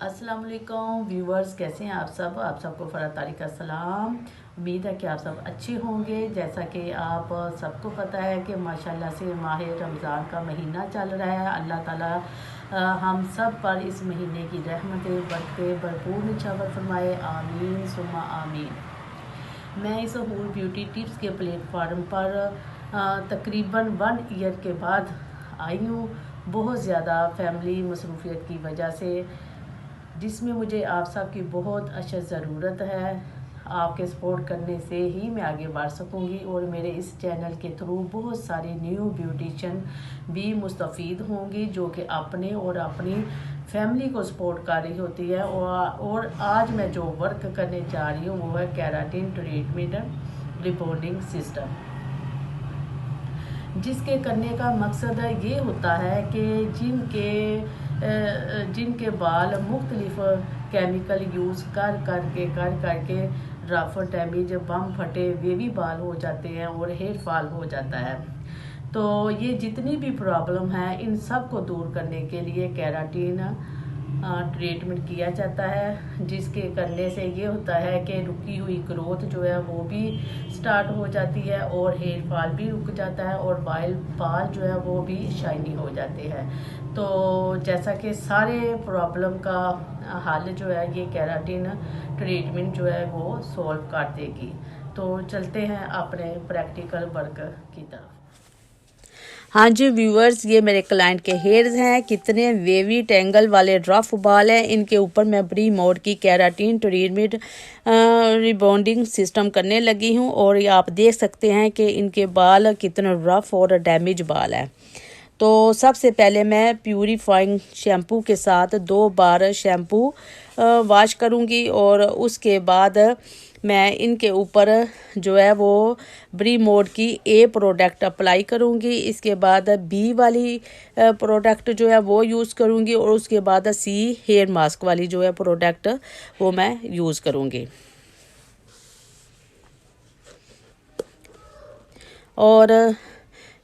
अस्सलाम वालेकुम व्यूवर्स, कैसे हैं आप सबको फ़रह तारीक़ का सलाम। उम्मीद है कि आप सब अच्छे होंगे। जैसा कि आप सबको पता है कि माशाल्लाह से माह रमज़ान का महीना चल रहा है। अल्लाह ताला हम सब पर इस महीने की रहमतें बरकतें भरपूर निछावर फरमाए, आमीन सुम्मा आमीन। मैं इस हूर ब्यूटी टिप्स के प्लेटफार्म पर तकरीबन 1 ईयर के बाद आई हूँ। बहुत ज़्यादा फैमिली मसरूफियत की वजह से, जिसमें मुझे आप सब की बहुत अशद ज़रूरत है। आपके सपोर्ट करने से ही मैं आगे बढ़ सकूंगी और मेरे इस चैनल के थ्रू बहुत सारे न्यू ब्यूटिशियन भी मुस्तफ़ीद होंगी, जो कि अपने और अपनी फैमिली को सपोर्ट कर रही होती है। और आज मैं जो वर्क करने जा रही हूँ वो है केराटिन ट्रीटमेंट रिबॉन्डिंग सिस्टम, जिसके करने का मकसद ये होता है कि जिनके बाल मुख्तलिफ केमिकल यूज़ कर करके रफ डैमेज बम फटे वेवी बाल हो जाते हैं और हेयर फॉल हो जाता है। तो ये जितनी भी प्रॉब्लम है इन सब को दूर करने के लिए केराटिन ट्रीटमेंट किया जाता है, जिसके करने से ये होता है कि रुकी हुई ग्रोथ जो है वो भी स्टार्ट हो जाती है और हेयर फॉल भी रुक जाता है और बाल जो है वो भी शाइनी हो जाते हैं। तो जैसा कि सारे प्रॉब्लम का हल जो है ये केराटिन ट्रीटमेंट जो है वो सॉल्व कर देगी। तो चलते हैं अपने प्रैक्टिकल वर्क की तरफ। हाँ जी व्यूअर्स, ये मेरे क्लाइंट के हेयर्स हैं। कितने वेवी टेंगल वाले रफ बाल हैं। इनके ऊपर मैं ब्री मोड की केराटिन ट्रीटमेंट रिबॉन्डिंग सिस्टम करने लगी हूँ और ये आप देख सकते हैं कि इनके बाल कितने रफ और डैमेज बाल हैं। तो सबसे पहले मैं प्यूरीफाइंग शैम्पू के साथ 2 बार शैम्पू वॉश करूँगी और उसके बाद मैं इनके ऊपर जो है वो ब्री मोड की ए प्रोडक्ट अप्लाई करूँगी। इसके बाद बी वाली प्रोडक्ट जो है वो यूज़ करूँगी और उसके बाद सी हेयर मास्क वाली जो है प्रोडक्ट वो मैं यूज़ करूँगी। और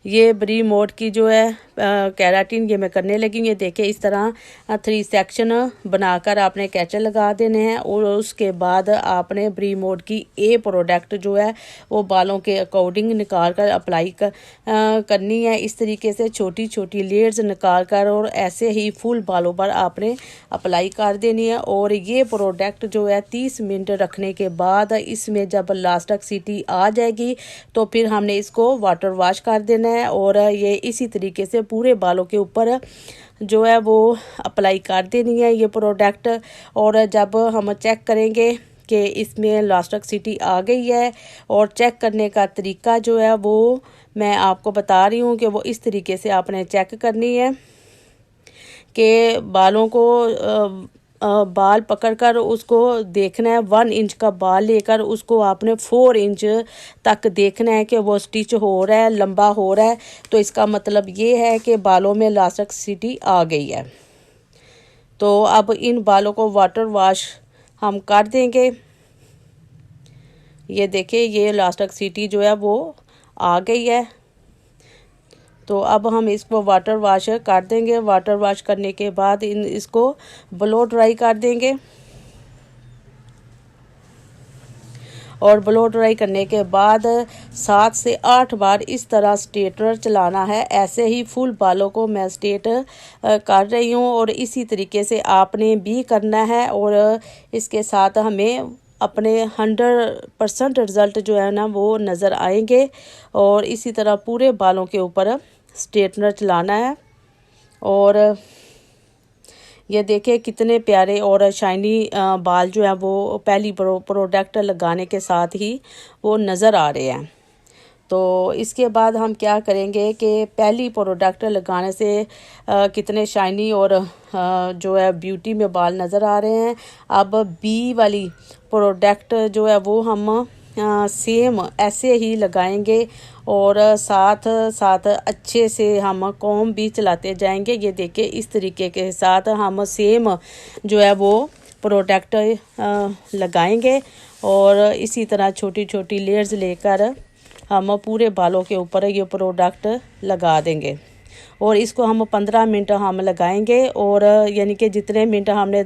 ये ब्री मोड की जो है केराटिन ये मैं करने लगी हूँ। ये देखिए इस तरह 3 सेक्शन बनाकर आपने कैचर लगा देने हैं और उसके बाद आपने ब्री मोड की ए प्रोडक्ट जो है वो बालों के अकॉर्डिंग निकाल कर अप्लाई करनी है। इस तरीके से छोटी छोटी लेयर्स निकाल कर और ऐसे ही फुल बालों पर आपने अप्लाई कर देनी है। और ये प्रोडक्ट जो है 30 मिनट रखने के बाद इसमें जब इलास्टिसिटी आ जाएगी तो फिर हमने इसको वाटर वॉश कर देना है और ये इसी तरीके से पूरे बालों के ऊपर जो है वो अप्लाई कर देनी है ये प्रोडक्ट। और जब हम चेक करेंगे कि इसमें इलास्टिसिटी आ गई है, और चेक करने का तरीका जो है वो मैं आपको बता रही हूँ कि वो इस तरीके से आपने चेक करनी है कि बालों को बाल पकड़कर उसको देखना है। 1 इंच का बाल लेकर उसको आपने 4 इंच तक देखना है कि वो स्टिच हो रहा है, लंबा हो रहा है। तो इसका मतलब ये है कि बालों में इलास्टिसिटी आ गई है। तो अब इन बालों को वाटर वॉश हम कर देंगे। ये देखिए ये इलास्टिसिटी जो है वो आ गई है। तो अब हम इसको वाटर वॉश कर देंगे। वाटर वॉश करने के बाद इसको ब्लो ड्राई कर देंगे और ब्लो ड्राई करने के बाद 7 से 8 बार इस तरह स्ट्रेटनर चलाना है। ऐसे ही फुल बालों को मैं स्ट्रेट कर रही हूँ और इसी तरीके से आपने भी करना है। और इसके साथ हमें अपने 100% रिज़ल्ट जो है ना वो नज़र आएंगे। और इसी तरह पूरे बालों के ऊपर स्ट्रेटनर चलाना है। और ये देखिए कितने प्यारे और शाइनी बाल जो है वो पहली प्रोडक्ट लगाने के साथ ही वो नज़र आ रहे हैं। तो इसके बाद हम क्या करेंगे कि पहली प्रोडक्ट लगाने से कितने शाइनी और जो है ब्यूटी में बाल नज़र आ रहे हैं। अब बी वाली प्रोडक्ट जो है वो हम सेम ऐसे ही लगाएंगे और साथ साथ अच्छे से हम कॉम्ब भी चलाते जाएंगे। ये देखिए इस तरीके के साथ हम सेम जो है वो प्रोडक्ट लगाएंगे और इसी तरह छोटी छोटी लेयर्स लेकर हम पूरे बालों के ऊपर ये प्रोडक्ट लगा देंगे। और इसको हम 15 मिनट हम लगाएंगे। और यानी कि जितने मिनट हमने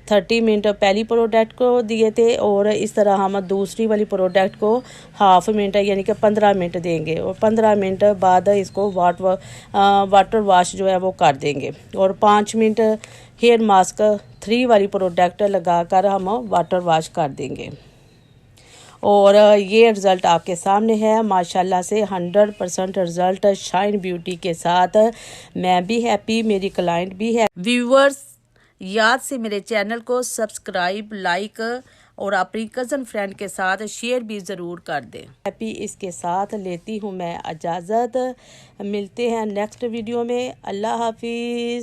30 मिनट पहली प्रोडक्ट को दिए थे, और इस तरह हम दूसरी वाली प्रोडक्ट को हाफ मिनट यानी कि 15 मिनट देंगे। और 15 मिनट बाद इसको वाटर वॉश जो है वो कर देंगे। और 5 मिनट हेयर मास्क 3 वाली प्रोडक्ट लगाकर हम वाटर वॉश कर देंगे। और ये रिज़ल्ट आपके सामने है माशाल्लाह से 100% रिज़ल्ट शाइन ब्यूटी के साथ। मैं भी हैप्पी, मेरी क्लाइंट भी है। व्यूअर्स, याद से मेरे चैनल को सब्सक्राइब, लाइक और अपनी कज़न फ्रेंड के साथ शेयर भी ज़रूर कर दें। हैप्पी इसके साथ लेती हूँ मैं इजाज़त। मिलते हैं नेक्स्ट वीडियो में। अल्लाह हाफिज़।